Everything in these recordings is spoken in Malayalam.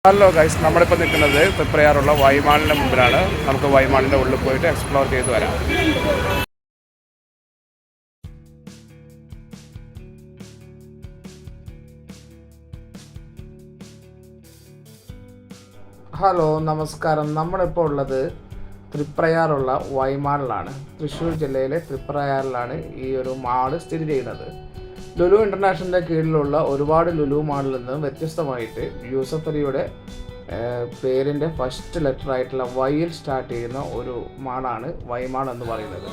ഹലോ ഗൈസ്, നമ്മളിപ്പോൾ നിൽക്കുന്നത് തൃപ്രയാറുള്ള വൈമാളിൻ്റെ മുമ്പിലാണ്. നമുക്ക് വൈമാളിൻ്റെ ഉള്ളിൽ പോയിട്ട് എക്സ്പ്ലോർ ചെയ്ത് വരാം. ഹലോ, നമസ്കാരം. നമ്മളിപ്പോൾ ഉള്ളത് തൃപ്രയാറുള്ള വൈമാളിലാണ്. തൃശ്ശൂർ ജില്ലയിലെ തൃപ്രയാറിലാണ് ഈ ഒരു മാള് സ്ഥിതി ചെയ്യുന്നത്. ലുലു ഇൻ്റർനാഷണലിൻ്റെ കീഴിലുള്ള ഒരുപാട് ലുലു മാളിൽ നിന്നും വ്യത്യസ്തമായിട്ട് യൂസഫ് അലിയുടെ പേരിൻ്റെ ഫസ്റ്റ് ലെറ്റർ ആയിട്ടുള്ള വൈയിൽ സ്റ്റാർട്ട് ചെയ്യുന്ന ഒരു മാളാണ് വൈമാൾ എന്ന് പറയുന്നത്.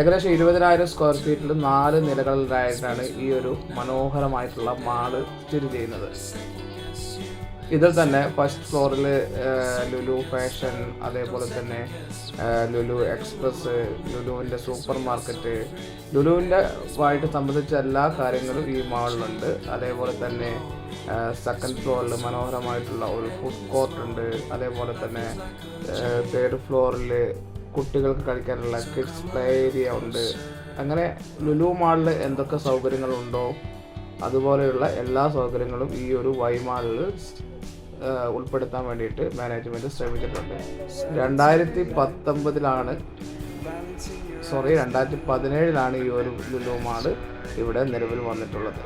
ഏകദേശം 20,000 സ്ക്വയർ ഫീറ്റിൽ 4 നിലകളിലായിട്ടാണ് ഈ ഒരു മനോഹരമായിട്ടുള്ള മാള് സ്ഥിതി ചെയ്യുന്നത്. ഇതിൽ തന്നെ ഫസ്റ്റ് ഫ്ലോറിൽ ലുലു ഫാഷൻ, അതേപോലെ തന്നെ ലുലു എക്സ്പ്രസ്, ലുലുവിൻ്റെ സൂപ്പർ മാർക്കറ്റ്, ലുലുവിൻ്റെ ആയിട്ട് സംബന്ധിച്ച എല്ലാ കാര്യങ്ങളും ഈ മാളിലുണ്ട്. അതേപോലെ തന്നെ സെക്കൻഡ് ഫ്ലോറിൽ മനോഹരമായിട്ടുള്ള ഒരു ഫുഡ് കോർട്ട് ഉണ്ട്. അതേപോലെ തന്നെ തേർഡ് ഫ്ലോറിൽ കുട്ടികൾക്ക് കളിക്കാനുള്ള കിഡ്സ് പ്ലേ ഏരിയ ഉണ്ട്. അങ്ങനെ ലുലു മാളിൽ എന്തൊക്കെ സൗകര്യങ്ങളുണ്ടോ അതുപോലെയുള്ള എല്ലാ സൗകര്യങ്ങളും ഈ ഒരു വൈമാളിൽ ഉൾപ്പെടുത്താൻ വേണ്ടിയിട്ട് മാനേജ്മെൻറ്റ് ശ്രമിച്ചിട്ടുണ്ട്. 2017 ഈ ഒരു ലുലു മാള് ഇവിടെ നിലവിൽ വന്നിട്ടുള്ളത്.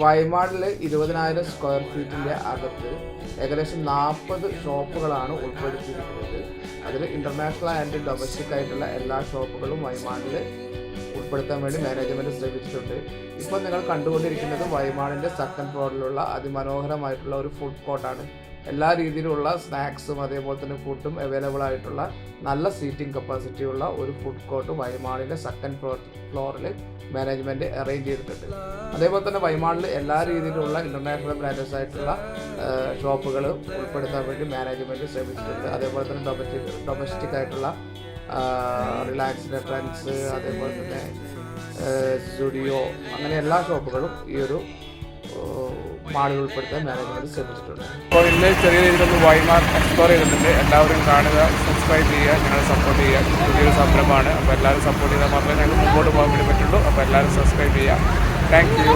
വൈമാളിൽ 20,000 സ്ക്വയർ ഫീറ്റിൻ്റെ അകത്ത് ഏകദേശം 40 ഷോപ്പുകളാണ് ഉൾപ്പെടുത്തിയിരിക്കുന്നത്. അതിൽ ഇൻ്റർനാഷണൽ ആൻഡ് ഡൊമസ്റ്റിക് ആയിട്ടുള്ള എല്ലാ ഷോപ്പുകളും വൈമാളിൽ ഉൾപ്പെടുത്താൻ വേണ്ടി മാനേജ്മെൻറ്റ് ശ്രമിച്ചിട്ടുണ്ട്. ഇപ്പോൾ നിങ്ങൾ കണ്ടുകൊണ്ടിരിക്കുന്നത് വൈമാളിൻ്റെ സെക്കൻഡ് ഫ്ലോറിലുള്ള അതിമനോഹരമായിട്ടുള്ള ഒരു ഫുഡ് കോർട്ടാണ്. എല്ലാ രീതിയിലുള്ള സ്നാക്സും അതേപോലെ തന്നെ ഫുഡും അവൈലബിൾ ആയിട്ടുള്ള നല്ല സീറ്റിംഗ് കപ്പാസിറ്റി ഉള്ള ഒരു ഫുഡ് കോർട്ട് വൈമാളിൻ്റെ സെക്കൻഡ് ഫ്ലോറിൽ മാനേജ്മെൻറ്റ് അറേഞ്ച് ചെയ്തിട്ടുണ്ട്. അതേപോലെ തന്നെ വൈമാളിൽ എല്ലാ രീതിയിലുള്ള ഇൻ്റർനാഷണൽ ബ്രാൻഡസ് ആയിട്ടുള്ള ഷോപ്പുകൾ ഉൾപ്പെടുത്താൻ വേണ്ടി മാനേജ്മെൻറ്റ് ശ്രമിച്ചിട്ടുണ്ട്. അതേപോലെ തന്നെ ഡൊമസ്റ്റിക് ആയിട്ടുള്ള റിലാക്സ്ഡ് ട്രെൻഡ്സ്, അതേപോലെ തന്നെ സ്റ്റുഡിയോ, അങ്ങനെ എല്ലാ ഷോപ്പുകളും ഈ ഒരു മാളിൽ ഉൾപ്പെടുത്താൻ മാനേജ്മെൻറ്റ് ശ്രമിച്ചിട്ടുണ്ട്. അപ്പോൾ ഇന്ന് ചെറിയ രീതിയിലൊന്ന് വൈമാൾ എക്സ്പ്ലോർ ചെയ്തിട്ടുണ്ട്. എല്ലാവരും കാണുക, സബ്സ്ക്രൈബ് ചെയ്യുക, ഞങ്ങളെ സപ്പോർട്ട് ചെയ്യുക. പുതിയൊരു സംരംഭമാണ്. അപ്പോൾ എല്ലാവരും സപ്പോർട്ട് ചെയ്താൽ മാത്രമേ ഞങ്ങൾക്ക് മുമ്പോട്ട് പോകാൻ വേണ്ടി പറ്റുള്ളൂ. അപ്പോൾ എല്ലാവരും സബ്സ്ക്രൈബ് ചെയ്യുക. Thank you.